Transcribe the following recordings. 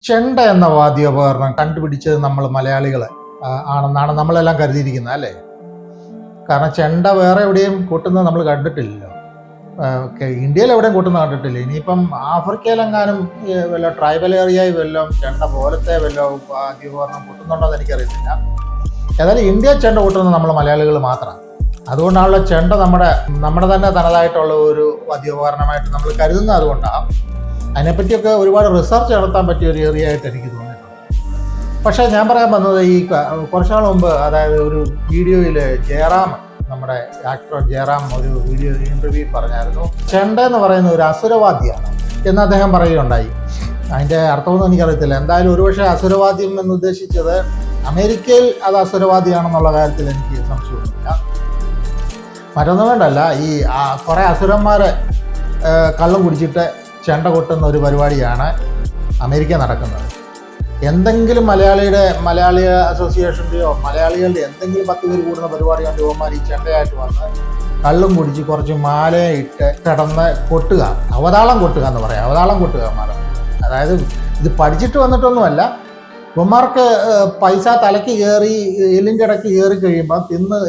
ചെണ്ട എന്ന വാദ്യോപകരണം കണ്ടുപിടിച്ചത് നമ്മൾ മലയാളികൾ ആണെന്നാണ് നമ്മളെല്ലാം കരുതിയിരിക്കുന്നത്, അല്ലേ? കാരണം ചെണ്ട വേറെ എവിടെയും കൂട്ടുന്നത് നമ്മൾ കണ്ടിട്ടില്ലല്ലോ. ഇന്ത്യയിൽ എവിടെയും കൂട്ടുന്നത് കണ്ടിട്ടില്ല. ഇനിയിപ്പം ആഫ്രിക്കയിലെങ്ങാനും വല്ല ട്രൈബൽ ഏറിയയിൽ വല്ലതും ചെണ്ട പോലത്തെ വല്ല വാദ്യോപകരണം കൂട്ടുന്നുണ്ടോ എന്ന് എനിക്കറിയത്തില്ല. ഏതായാലും ഇന്ത്യ ചെണ്ട കൂട്ടുന്നത് നമ്മൾ മലയാളികൾ മാത്രമാണ്. അതുകൊണ്ടാണല്ലോ ചെണ്ട നമ്മുടെ തന്നെ തനതായിട്ടുള്ള ഒരു വാദ്യോപകരണമായിട്ട് നമ്മൾ കരുതുന്നത്. അതുകൊണ്ടാണ് അതിനെപ്പറ്റിയൊക്കെ ഒരുപാട് റിസർച്ച് നടത്താൻ പറ്റിയ ഒരു ഏരിയ ആയിട്ട് എനിക്ക് തോന്നിയിട്ടുണ്ട്. പക്ഷേ ഞാൻ പറയാൻ വന്നത് ഈ കുറച്ചു നാൾ മുമ്പ്, അതായത് ഒരു വീഡിയോയിൽ ജയറാം, നമ്മുടെ ആക്ടർ ജയറാം ഒരു വീഡിയോ ഇന്റർവ്യൂ പറഞ്ഞായിരുന്നു, ചെണ്ട എന്ന് പറയുന്ന ഒരു അസുരവാദ്യമാണ് എന്ന് അദ്ദേഹം പറയുകയുണ്ടായി. അതിൻ്റെ അർത്ഥമൊന്നും എനിക്കറിയത്തില്ല. എന്തായാലും ഒരുപക്ഷെ അസുരവാദ്യം എന്ന് ഉദ്ദേശിച്ചത് അമേരിക്കയിൽ അത് അസുരവാദിയാണെന്നുള്ള കാര്യത്തിൽ എനിക്ക് സംശയമൊന്നുമില്ല. മറ്റൊന്നും വേണ്ടല്ല, ഈ കുറേ അസുരന്മാരെ കള്ളം കുടിച്ചിട്ട് ചെണ്ട കൊട്ടുന്ന ഒരു പരിപാടിയാണ് അമേരിക്ക നടക്കുന്നത്. എന്തെങ്കിലും മലയാളി അസോസിയേഷൻ്റെയോ മലയാളികളുടെ എന്തെങ്കിലും 10 പേര് കൂടുന്ന പരിപാടി കൊണ്ട് യുവന്മാർ ഈ ചെണ്ടയായിട്ട് വന്ന് കള്ളും കുടിച്ച് കുറച്ച് മാലയെ ഇട്ട് കിടന്ന് കൊട്ടുക, അവതാളം കൊട്ടുക എന്ന് പറയാം. അവതാളം കൊട്ടുക മാല, അതായത് ഇത് പഠിച്ചിട്ട് വന്നിട്ടൊന്നുമല്ല. യുവന്മാർക്ക് പൈസ തലയ്ക്ക് കയറി എല്ലിൻ്റെ ഇടയ്ക്ക് കയറി കഴിയുമ്പോൾ,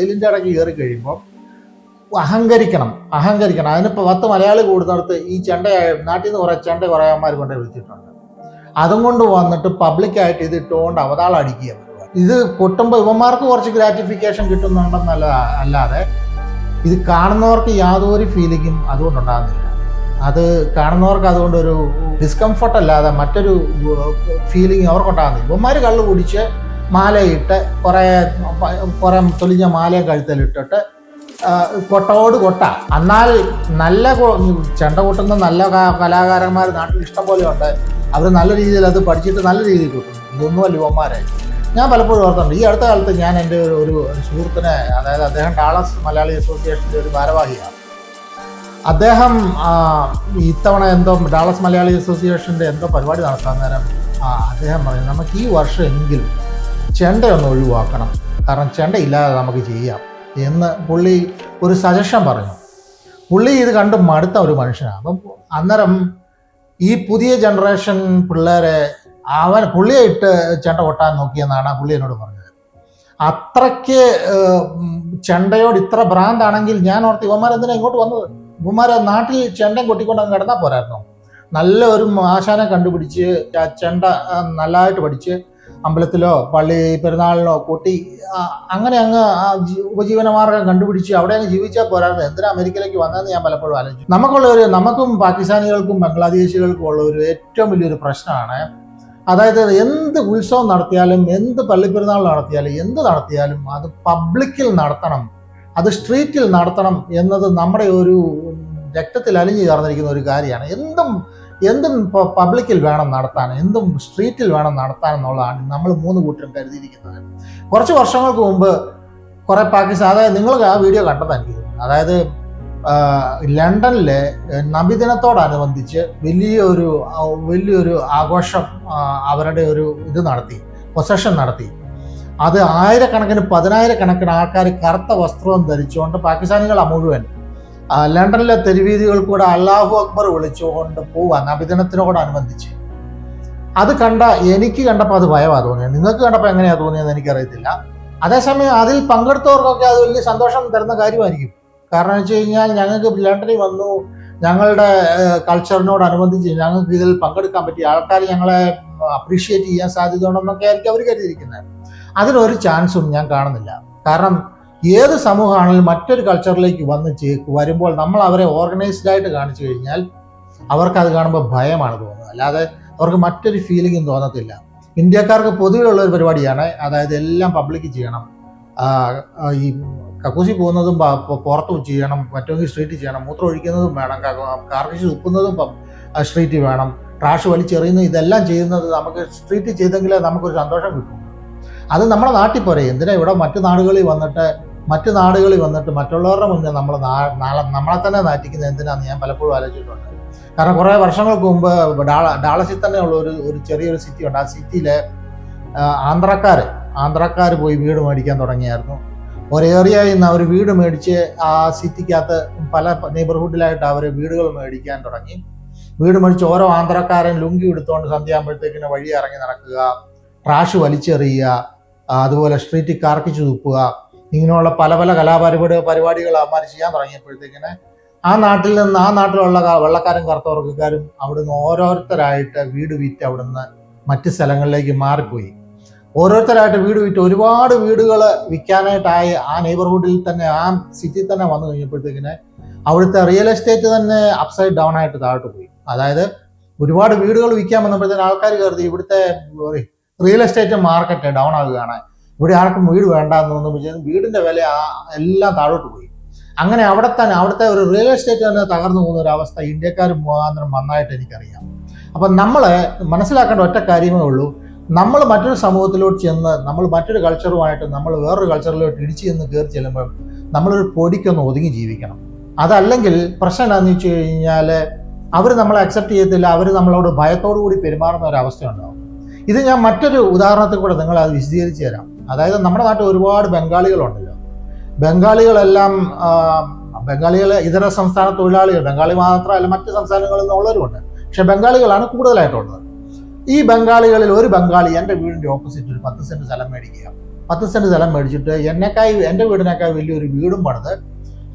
എല്ലിൻ്റെ ഇടയ്ക്ക് കയറി കഴിയുമ്പോൾ അഹങ്കരിക്കണം. അതിനിപ്പോൾ 10 മലയാളി കൂടുന്നിടത്ത് ഈ നാട്ടിൽ നിന്ന് കുറേ അമ്മമാർ കൊണ്ടേ വിളിച്ചിട്ടുണ്ട്. അതും കൊണ്ട് വന്നിട്ട് പബ്ലിക്കായിട്ട് ഇത് ഇട്ടുകൊണ്ട് അവതാളം അടിക്കുക. ഇത് കൊട്ടുമ്പോൾ ഇവന്മാർക്ക് കുറച്ച് ഗ്രാറ്റിഫിക്കേഷൻ കിട്ടുന്നുണ്ടെന്നല്ല, അല്ലാതെ ഇത് കാണുന്നവർക്ക് യാതൊരു ഫീലിങ്ങും അതുകൊണ്ടുണ്ടാകുന്നില്ല. അത് കാണുന്നവർക്ക് അതുകൊണ്ടൊരു ഡിസ്കംഫർട്ട് അല്ലാതെ മറ്റൊരു ഫീലിംഗ് അവർക്കുണ്ടാകുന്നില്ല. ഇവന്മാർ കള്ളു കുടിച്ച് മാലയിട്ട് കുറേ തൊലിഞ്ഞ മാലയും കഴുത്തലിട്ടിട്ട് കൊട്ടോട് കൊട്ട. എന്നാൽ നല്ല ചെണ്ട കൊട്ടുന്ന നല്ല കലാകാരന്മാർ നാട്ടിൽ ഇഷ്ടംപോലെ ഉണ്ട്. അവർ നല്ല രീതിയിൽ അത് പഠിച്ചിട്ട് നല്ല രീതിയിൽ കൊട്ടുന്നു. ഇതൊന്നുമല്ല യുവന്മാരെ. ഞാൻ പലപ്പോഴും ഓർത്തുണ്ട്. ഈ അടുത്ത കാലത്ത് ഞാൻ എൻ്റെ ഒരു സുഹൃത്തിനെ, അതായത് അദ്ദേഹം ഡാളസ് മലയാളി അസോസിയേഷൻ്റെ ഒരു ഭാരവാഹിയാണ്. അദ്ദേഹം ഇത്തവണ എന്തോ ഡാളസ് മലയാളി അസോസിയേഷൻ്റെ എന്തോ പരിപാടി നടത്താൻ നേരം അദ്ദേഹം പറഞ്ഞു, നമുക്ക് ഈ വർഷം എങ്കിലും ചെണ്ടയൊന്ന് ഒഴിവാക്കണം, കാരണം ചെണ്ട ഇല്ലാതെ നമുക്ക് ചെയ്യാം എന്ന് പുള്ളി ഒരു സജഷൻ പറഞ്ഞു. പുള്ളി ഇത് കണ്ട് മടുത്ത ഒരു മനുഷ്യനാണ്. അപ്പം അന്നേരം ഈ പുതിയ ജനറേഷൻ പിള്ളേരെ പുള്ളിയെ ഇട്ട് ചെണ്ട കൊട്ടാൻ നോക്കിയെന്നാണ് പുള്ളി എന്നോട് പറഞ്ഞത്. അത്രയ്ക്ക് ചെണ്ടയോട് ഇത്ര ഭ്രാന്താണെങ്കിൽ ഞാൻ ഓർത്ത് ഇവന്മാരെന്തിനാ ഇങ്ങോട്ട് വന്നത്? ഇവന്മാരെ നാട്ടിൽ ചെണ്ടയും കൊട്ടിക്കൊണ്ട് അങ്ങ് കിടന്നാൽ പോരായിരുന്നോ? നല്ല ഒരു ആശാനെ കണ്ടുപിടിച്ച് ചെണ്ട നല്ലതായിട്ട് പഠിച്ച് അമ്പലത്തിലോ പള്ളി പെരുന്നാളിനോ കൊട്ടി അങ്ങനെ അങ്ങ് ഉപജീവനമാർഗം കണ്ടുപിടിച്ച് അവിടെ അങ്ങ് ജീവിച്ചാൽ പോരായിരുന്നു. എന്തിനാ അമേരിക്കയിലേക്ക് വന്നതെന്ന് ഞാൻ പലപ്പോഴും ആലോചിച്ചു. നമുക്കും പാകിസ്ഥാനികൾക്കും ബംഗ്ലാദേശികൾക്കും ഉള്ള ഒരു ഏറ്റവും വലിയൊരു പ്രശ്നമാണ്, അതായത് എന്ത് ഉത്സവം നടത്തിയാലും, എന്ത് പള്ളിപ്പെരുന്നാൾ നടത്തിയാലും, എന്ത് നടത്തിയാലും അത് പബ്ലിക്കിൽ നടത്തണം, അത് സ്ട്രീറ്റിൽ നടത്തണം എന്നത് നമ്മുടെ ഒരു രക്തത്തിൽ അലിഞ്ഞു ചേർന്നിരിക്കുന്ന ഒരു കാര്യമാണ്. എന്തും പബ്ലിക്കിൽ വേണം നടത്താൻ, എന്തും സ്ട്രീറ്റിൽ വേണം നടത്താൻ എന്നുള്ളതാണ് നമ്മൾ 3 കൂട്ടരും കരുതിയിരിക്കുന്നത്. കുറച്ച് വർഷങ്ങൾക്ക് മുമ്പ് കുറേ പാകിസ്ഥാൻ, അതായത് നിങ്ങൾ ആ വീഡിയോ കണ്ടതായിരിക്കും, അതായത് ലണ്ടനിലെ നബിദിനത്തോടനുബന്ധിച്ച് വലിയൊരു ആഘോഷം, അവരുടെ ഒരു ഇത് നടത്തി, പ്രൊസഷൻ നടത്തി. അത് ആയിരക്കണക്കിന് 10,000 ആൾക്കാർ കറുത്ത വസ്ത്രവും ധരിച്ചുകൊണ്ട്, പാകിസ്ഥാനികൾ മുഴുവൻ ലണ്ടനിലെ തെരുവീതികൾ കൂടെ അല്ലാഹു അക്ബർ വിളിച്ചുകൊണ്ട് പോവുക നബിദിനത്തിനോടനുബന്ധിച്ച്. അത് എനിക്ക് കണ്ടപ്പോൾ അത് ഭയമാണ് തോന്നിയത്. നിങ്ങൾക്ക് കണ്ടപ്പോൾ എങ്ങനെയാണ് തോന്നിയതെന്ന് എനിക്കറിയത്തില്ല. അതേസമയം അതിൽ പങ്കെടുത്തവർക്കൊക്കെ അത് വലിയ സന്തോഷം തരുന്ന കാര്യമായിരിക്കും. കാരണം എന്ന് വെച്ച് കഴിഞ്ഞാൽ ഞങ്ങൾക്ക് ലണ്ടനിൽ വന്നു, ഞങ്ങളുടെ കൾച്ചറിനോടനുബന്ധിച്ച് ഞങ്ങൾക്ക് ഇതിൽ പങ്കെടുക്കാൻ പറ്റിയ ആൾക്കാർ ഞങ്ങളെ അപ്രീഷിയേറ്റ് ചെയ്യാൻ സാധ്യതയുണ്ടെന്നൊക്കെ ആയിരിക്കും അവർ കരുതിയിരിക്കുന്നത്. അതിനൊരു ചാൻസും ഞാൻ കാണുന്നില്ല. കാരണം ഏത് സമൂഹമാണെങ്കിലും മറ്റൊരു കൾച്ചറിലേക്ക് വരുമ്പോൾ നമ്മൾ അവരെ ഓർഗനൈസ്ഡ് ആയിട്ട് കാണിച്ചു കഴിഞ്ഞാൽ അവർക്ക് അത് കാണുമ്പോൾ ഭയമാണ് തോന്നുന്നത്, അല്ലാതെ അവർക്ക് മറ്റൊരു ഫീലിംഗും തോന്നത്തില്ല. ഇന്ത്യക്കാർക്ക് പൊതുവെ ഉള്ളൊരു പരിപാടിയാണ്, അതായത് എല്ലാം പബ്ലിക് ചെയ്യണം, ഈ കക്കൂസി പോകുന്നതും പുറത്ത് ചെയ്യണം, മറ്റൊങ്കിൽ സ്ട്രീറ്റിൽ ചെയ്യണം, മൂത്രം ഒഴിക്കുന്നതും വേണം, കാർക്കിച്ച് തുപ്പുന്നതും സ്ട്രീറ്റിൽ വേണം, ട്രാഷ് വലിച്ചെറിയുന്നത്, ഇതെല്ലാം ചെയ്യുന്നത് നമുക്ക് സ്ട്രീറ്റിൽ ചെയ്തെങ്കിലേ നമുക്കൊരു സന്തോഷം കിട്ടും. അത് നമ്മുടെ നാട്ടിൽ പോരെ. എന്തിനാ ഇവിടെ മറ്റു നാടുകളിൽ വന്നിട്ട് മറ്റുള്ളവരുടെ മുന്നേ നമ്മളെ തന്നെ നാറ്റിക്കുന്നത് എന്തിനാന്ന് ഞാൻ പലപ്പോഴും ആലോചിച്ചിട്ടുണ്ട്. കാരണം കുറേ വർഷങ്ങൾക്ക് മുമ്പ് ഡാളസിൽ തന്നെ ഉള്ള ഒരു ചെറിയൊരു സിറ്റി ഉണ്ട്. ആ സിറ്റിയിലെ ആന്ധ്രാക്കാർ പോയി വീട് മേടിക്കാൻ തുടങ്ങിയായിരുന്നു. ഒരു ഏരിയയിൽ നിന്ന് അവർ വീട് മേടിച്ച് ആ സിറ്റിക്കകത്ത് പല നെയ്ബർഹുഡിലായിട്ട് അവർ വീടുകൾ മേടിക്കാൻ തുടങ്ങി. വീട് മടിച്ച് ഓരോ ആന്ധ്രക്കാരൻ ലുങ്കി എടുത്തുകൊണ്ട് സന്ധ്യയാകുമ്പോഴത്തേക്കിന് വഴി ഇറങ്ങി നടക്കുക, ട്രാഷ് വലിച്ചെറിയുക, അതുപോലെ സ്ട്രീറ്റിൽ കാർക്കിച്ചു തുപ്പുക, ഇങ്ങനെയുള്ള പല പല പരിപാടികൾ അവന്മാർ ചെയ്യാൻ തുടങ്ങിയപ്പോഴത്തേക്കിന് ആ നാട്ടിലുള്ള വെള്ളക്കാരും കറുത്തവർക്കാരും അവിടുന്ന് ഓരോരുത്തരായിട്ട് വീട് വിറ്റ് അവിടുന്ന് മറ്റ് സ്ഥലങ്ങളിലേക്ക് മാറിപ്പോയി. ഓരോരുത്തരായിട്ട് വീട് വിറ്റ് ഒരുപാട് വീടുകൾ വിൽക്കാനായിട്ടായി ആ നെയ്ബർഹുഡിൽ തന്നെ, ആ സിറ്റിയിൽ തന്നെ വന്നു കഴിഞ്ഞപ്പോഴത്തേക്കിന് അവിടുത്തെ റിയൽ എസ്റ്റേറ്റ് തന്നെ അപ്സൈഡ് ഡൗൺ ആയിട്ട് താഴോട്ട് പോയി. അതായത് ഒരുപാട് വീടുകൾ വിൽക്കാൻ വന്നപ്പോഴത്തേന് ആൾക്കാർ കരുതി ഇവിടുത്തെ റിയൽ എസ്റ്റേറ്റ് മാർക്കറ്റ് ഡൗൺ ആകുകയാണ്, ഇവിടെ ആർക്കും വീട് വേണ്ടാന്ന് തോന്നുമ്പോഴത്തേക്കും വീടിന്റെ വില എല്ലാം താഴോട്ട് പോയി. അങ്ങനെ അവിടുത്തെ ഒരു റിയൽ എസ്റ്റേറ്റ് തന്നെ തകർന്നു പോകുന്ന ഒരു അവസ്ഥ ഇന്ത്യക്കാർ മുഖാന്തരം വന്നായിട്ട് എനിക്കറിയാം. അപ്പം നമ്മൾ മനസ്സിലാക്കേണ്ട ഒറ്റ കാര്യമേ ഉള്ളൂ, നമ്മൾ മറ്റൊരു സമൂഹത്തിലോട്ട് ചെന്ന് നമ്മൾ മറ്റൊരു കൾച്ചറുമായിട്ട് നമ്മൾ വേറൊരു കൾച്ചറിലോട്ട് ഇടിച്ചു ചെന്ന് കയറി ചെല്ലുമ്പോൾ നമ്മളൊരു പൊടിക്കൊന്ന് ഒതുങ്ങി ജീവിക്കണം. അതല്ലെങ്കിൽ പ്രശ്നം എന്താണെന്ന് വെച്ച് കഴിഞ്ഞാൽ അവർ നമ്മളെ അക്സെപ്റ്റ് ചെയ്യത്തില്ല, അവർ നമ്മളോട് ഭയത്തോടു കൂടി പെരുമാറുന്ന ഒരു അവസ്ഥ ഉണ്ടാവും. ഇത് ഞാൻ മറ്റൊരു ഉദാഹരണത്തിൽ കൂടെ നിങ്ങൾ അത് വിശദീകരിച്ച് തരാം. അതായത് നമ്മുടെ നാട്ടിൽ ഒരുപാട് ബംഗാളികളുണ്ടല്ലോ. ബംഗാളികൾ ഇതര സംസ്ഥാന തൊഴിലാളികൾ, ബംഗാളി മാത്രമല്ല മറ്റ് സംസ്ഥാനങ്ങളിൽ നിന്നുള്ളവരുമുണ്ട്, പക്ഷെ ബംഗാളികളാണ് കൂടുതലായിട്ടുള്ളത്. ഈ ബംഗാളികളിൽ ഒരു ബംഗാളി എൻ്റെ വീടിൻ്റെ ഓപ്പോസിറ്റ് ഒരു 10 സെന്റ് സ്ഥലം മേടിക്കുക. 10 സെന്റ് സ്ഥലം മേടിച്ചിട്ട് എൻ്റെ വീടിനേക്കാൾ വലിയൊരു വീടും പണിത്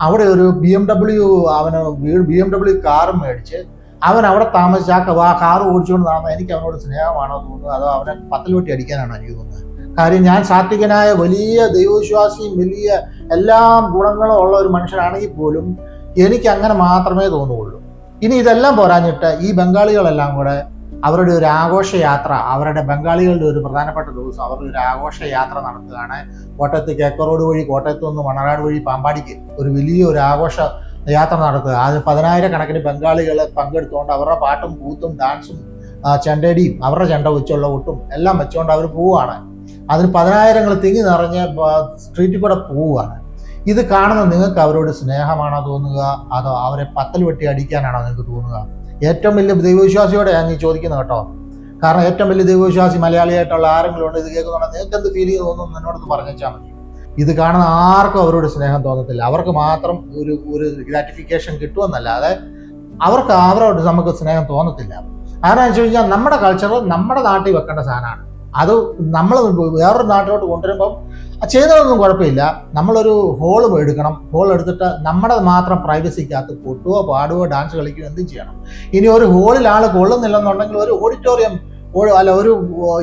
അവിടെ ഒരു BMW കാറും മേടിച്ച് അവൻ അവിടെ താമസിച്ച് ആ കാറ് ഓടിച്ചുകൊണ്ട് നടന്ന എനിക്ക് അവനോട് സ്നേഹമാണോ തോന്നുന്നത്, അതോ അവനെ പത്തൽ വെട്ടി അടിക്കാനാണോ എനിക്ക് തോന്നുന്നത്? കാര്യം ഞാൻ സാത്വികനായ വലിയ ദൈവവിശ്വാസിയും വലിയ എല്ലാ ഗുണങ്ങളും ഉള്ള ഒരു മനുഷ്യനാണെങ്കിൽ പോലും എനിക്ക് അങ്ങനെ മാത്രമേ തോന്നുകയുള്ളൂ. ഇനി ഇതെല്ലാം പോരാഞ്ഞിട്ട് ഈ ബംഗാളികളെല്ലാം കൂടെ അവരുടെ ഒരു ആഘോഷയാത്ര, അവരുടെ ബംഗാളികളുടെ ഒരു പ്രധാനപ്പെട്ട ദിവസം അവരുടെ ഒരു ആഘോഷയാത്ര നടത്തുകയാണ്. കോട്ടയത്ത് കേക്കറോഡ് വഴി, കോട്ടയത്ത് നിന്ന് മണറാട് വഴി പാമ്പാടിക്ക് ഒരു വലിയൊരു ആഘോഷ യാത്ര നടത്തുക. അത് 10,000 ബംഗാളികൾ പങ്കെടുത്തുകൊണ്ട് അവരുടെ പാട്ടും കൂത്തും ഡാൻസും ചെണ്ടടിയും അവരുടെ ചെണ്ട വെച്ചുള്ള ഒട്ടും എല്ലാം വെച്ചുകൊണ്ട് അവർ പോവുകയാണ്. അതിന് 10,000 തിങ്ങി നിറഞ്ഞ് സ്ട്രീറ്റിൽ കൂടെ പോവുകയാണ്. ഇത് കാണുന്ന നിങ്ങൾക്ക് അവരോട് സ്നേഹമാണോ തോന്നുക, അതോ അവരെ പത്തൽ വെട്ടി അടിക്കാനാണോ നിങ്ങൾക്ക് തോന്നുക? ഏറ്റവും വലിയ ദൈവവിശ്വാസിയോടെ ഞാൻ ഈ ചോദിക്കുന്നത് കേട്ടോ. കാരണം ഏറ്റവും വലിയ ദൈവവിശ്വാസി മലയാളിയായിട്ടുള്ള ആരെങ്കിലും ഉണ്ട് ഇത് കേൾക്കുന്നുണ്ടെങ്കിൽ നിങ്ങൾക്ക് എന്ത് ഫീൽ തോന്നുന്നു എന്നോടൊന്ന് പറഞ്ഞാൽ മതി. ഇത് കാണുന്ന ആർക്കും അവരോട് സ്നേഹം തോന്നത്തില്ല. അവർക്ക് മാത്രം ഒരു ഗ്രാറ്റിഫിക്കേഷൻ കിട്ടുമെന്നല്ലാതെ അവരോട് നമുക്ക് സ്നേഹം തോന്നത്തില്ല. കാരണം വെച്ച് കഴിഞ്ഞാൽ നമ്മുടെ കൾച്ചർ നമ്മുടെ നാട്ടിൽ വെക്കേണ്ട സാധനമാണ്. അത് നമ്മൾ വേറൊരു നാട്ടിലോട്ട് കൊണ്ടുവരുമ്പം ചെയ്തതൊന്നും കുഴപ്പമില്ല. നമ്മളൊരു ഹോൾ എടുക്കണം. ഹോൾ എടുത്തിട്ട് നമ്മുടെ മാത്രം പ്രൈവസിക്കകത്ത് കൊട്ടുകയോ പാടുകയോ ഡാൻസ് കളിക്കുകയോ എന്തും ചെയ്യണം. ഇനി ഒരു ഹോളിൽ ആൾ കൊള്ളുന്നില്ലെന്നുണ്ടെങ്കിൽ ഒരു ഓഡിറ്റോറിയം ഒരു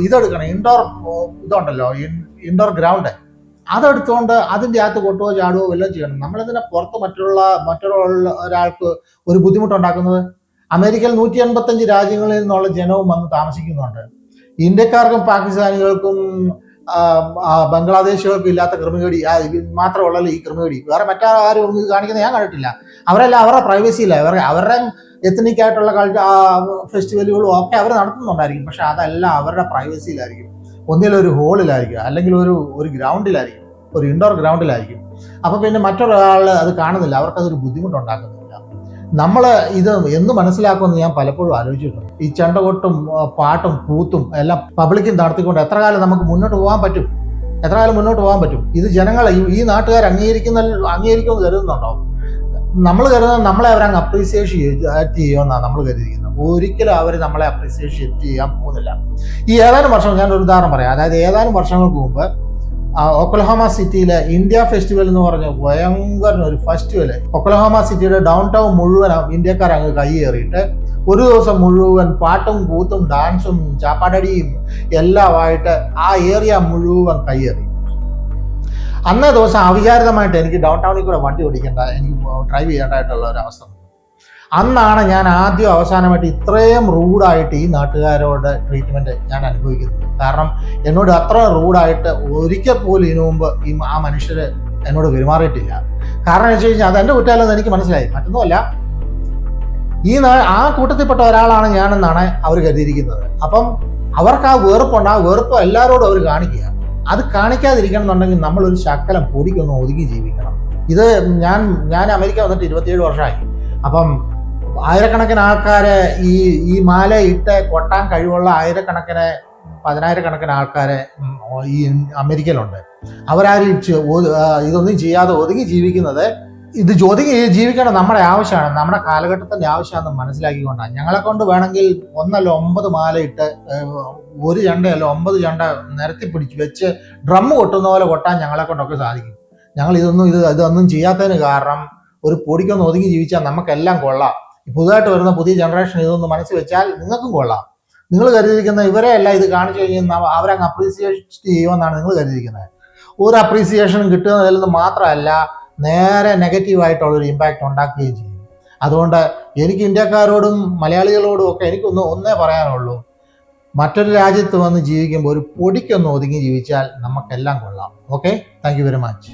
ഇതെടുക്കണം. ഇൻഡോർ ഗ്രൗണ്ട് അതെടുത്തുകൊണ്ട് അതിൻ്റെ അകത്ത് കൊട്ടുകയോ ചാടുകയോ വല്ലതും ചെയ്യണം. നമ്മളെന്തിനാ പുറത്ത് മറ്റൊരാൾ ഒരാൾക്ക് ഒരു ബുദ്ധിമുട്ടുണ്ടാക്കുന്നത്? അമേരിക്കയിൽ 185 രാജ്യങ്ങളിൽ നിന്നുള്ള ജനവും വന്ന് താമസിക്കുന്നുണ്ട്. ഇന്ത്യക്കാർക്കും പാകിസ്ഥാനികൾക്കും ബംഗ്ലാദേശികൾക്കും ഇല്ലാത്ത ക്രിമികേടി മാത്രമുള്ളല്ലോ ഈ ക്രിമികേടി. വേറെ മറ്റാരും ഒന്നും കാണിക്കുന്നത് ഞാൻ കണ്ടിട്ടില്ല. അവരെല്ലാം അവരുടെ പ്രൈവസിയില്ല, അവരുടെ എത്നിക്കായിട്ടുള്ള ഫെസ്റ്റിവലുകളും ഒക്കെ അവർ നടത്തുന്നുണ്ടായിരിക്കും. പക്ഷെ അതെല്ലാം അവരുടെ പ്രൈവസിയിലായിരിക്കും. ഒന്നിലൊരു ഹോളിലായിരിക്കും, അല്ലെങ്കിൽ ഒരു ഗ്രൗണ്ടിലായിരിക്കും, ഒരു ഇൻഡോർ ഗ്രൗണ്ടിലായിരിക്കും. അപ്പൊ പിന്നെ മറ്റൊരാൾ അത് കാണുന്നില്ല, അവർക്കതൊരു ബുദ്ധിമുട്ടുണ്ടാക്കുന്നില്ല. നമ്മൾ ഇത് എന്ന് മനസ്സിലാക്കുമെന്ന് ഞാൻ പലപ്പോഴും ആലോചിച്ചിട്ടുണ്ട്. ഈ ചെണ്ടകൊട്ടും പാട്ടും കൂത്തും എല്ലാം പബ്ലിക്കും നടത്തിക്കൊണ്ട് എത്ര കാലം നമുക്ക് മുന്നോട്ട് പോകാൻ പറ്റും? ഇത് ജനങ്ങളെ ഈ നാട്ടുകാർ അംഗീകരിക്കുമെന്ന് കരുതുന്നുണ്ടോ? നമ്മൾ കരുതുന്നത് നമ്മളെ അവരങ്ങ് അപ്രീസിയേറ്റ് ചെയ്യുമെന്നാണ് നമ്മൾ കരുതിയിരിക്കുന്നത്. ഒരിക്കലും അവർ നമ്മളെ അപ്രീസിയേറ്റ് ചെയ്യാൻ പോകുന്നില്ല. ഈ ഏതാനും വർഷം ഞാനൊരു ഉദാഹരണം പറയാം. അതായത് ഏതാനും വർഷങ്ങൾക്ക് മുമ്പ് ഒക്ലഹോമ സിറ്റിയിലെ ഇന്ത്യ ഫെസ്റ്റിവൽ എന്ന് പറഞ്ഞ ഭയങ്കര ഒരു ഫെസ്റ്റിവൽ, ഒക്ലഹോമ സിറ്റിയുടെ ഡൗൺ ടൗൺ മുഴുവൻ ഇന്ത്യക്കാർ അങ്ങ് കൈയേറിയിട്ട് ഒരു ദിവസം മുഴുവൻ പാട്ടും കൂത്തും ഡാൻസും ചാപ്പാടടിയും എല്ലാമായിട്ട് ആ ഏരിയ മുഴുവൻ കൈയേറി. അന്നേ ദിവസം അവിചാരിതമായിട്ട് എനിക്ക് ഡൗൺ ടൗണിൽ കൂടെ വണ്ടി ഓടിക്കേണ്ട, എനിക്ക് ഡ്രൈവ് ചെയ്യേണ്ടതായിട്ടുള്ള ഒരു അവസ്ഥ. അന്നാണ് ഞാൻ ആദ്യം അവസാനമായിട്ട് ഇത്രയും റൂഡായിട്ട് ഈ നാട്ടുകാരോട് ട്രീറ്റ്മെന്റ് ഞാൻ അനുഭവിക്കുന്നത്. കാരണം എന്നോട് അത്ര റൂഡായിട്ട് ഒരിക്കൽ പോലും ഇതിനു മുമ്പ് ആ മനുഷ്യര് എന്നോട് പെരുമാറിയിട്ടില്ല. കാരണം എന്ന് വെച്ച് കഴിഞ്ഞാൽ അതെന്റെ കുറ്റമല്ലെന്ന് എനിക്ക് മനസ്സിലായി. മറ്റൊന്നുമല്ല, ആ കൂട്ടത്തിൽപ്പെട്ട ഒരാളാണ് ഞാനെന്നാണ് അവർ കരുതിയിരിക്കുന്നത്. അപ്പം അവർക്ക് ആ വെറുപ്പുണ്ട്. ആ വെറുപ്പ് എല്ലാവരോടും അവർ കാണിക്കുക. അത് കാണിക്കാതിരിക്കണം എന്നുണ്ടെങ്കിൽ നമ്മളൊരു ശക്കലം പൊടിക്കൊന്ന് ഒതുങ്ങി ജീവിക്കണം. ഇത് ഞാൻ അമേരിക്ക വന്നിട്ട് 27 വർഷമായി. അപ്പം ആയിരക്കണക്കിന് ആൾക്കാരെ ഈ മാല ഇട്ട് കൊട്ടാൻ കഴിവുള്ള 10,000 ആൾക്കാരെ ഈ അമേരിക്കയിലുണ്ട്. അവരാരും ഇതൊന്നും ചെയ്യാതെ ഒതുങ്ങി ജീവിക്കുന്നത് ഇത് ജീവിക്കേണ്ട നമ്മുടെ ആവശ്യമാണ്, നമ്മുടെ കാലഘട്ടത്തിന്റെ ആവശ്യമാണെന്ന് മനസ്സിലാക്കിക്കൊണ്ടാണ്. ഞങ്ങളെ കൊണ്ട് വേണമെങ്കിൽ 1 അല്ല 9 മാലയിട്ട് ഒരു ചെണ്ടയല്ല 9 ചെണ്ട നിരത്തി പിടിച്ച് വെച്ച് ഡ്രം കൊട്ടുന്ന പോലെ കൊട്ടാൻ ഞങ്ങളെ കൊണ്ടൊക്കെ സാധിക്കും. ഞങ്ങൾ ഇതൊന്നും ചെയ്യാത്തതിന് കാരണം ഒരു പൊടിക്കൊന്ന് ഒതുങ്ങി ജീവിച്ചാൽ നമുക്കെല്ലാം കൊള്ളാം. പുതുതായിട്ട് വരുന്ന പുതിയ ജനറേഷൻ ഇതൊന്ന് മനസ്സിൽ വെച്ചാൽ നിങ്ങൾക്കും കൊള്ളാം. നിങ്ങൾ കരുതിയിരിക്കുന്ന ഇവരെ അല്ല ഇത് കാണിച്ചു കഴിഞ്ഞാൽ അവരങ്ങ് അപ്രീസിയേറ്റ് ചെയ്യുമെന്നാണ് നിങ്ങൾ കരുതിയിരിക്കുന്നത്. ഒരു അപ്രീസിയേഷനും കിട്ടുന്നതിൽ നിന്ന് മാത്രമല്ല, നേരെ നെഗറ്റീവായിട്ടുള്ളൊരു ഇമ്പാക്റ്റ് ഉണ്ടാക്കുകയും ചെയ്യും. അതുകൊണ്ട് എനിക്ക് ഇന്ത്യക്കാരോടും മലയാളികളോടും ഒക്കെ ഒന്നേ പറയാനുള്ളൂ, മറ്റൊരു രാജ്യത്ത് വന്ന് ജീവിക്കുമ്പോൾ ഒരു പൊടിക്കൊന്ന് ഒതുങ്ങി ജീവിച്ചാൽ നമുക്കെല്ലാം കൊള്ളാം. Okay, thank you very much.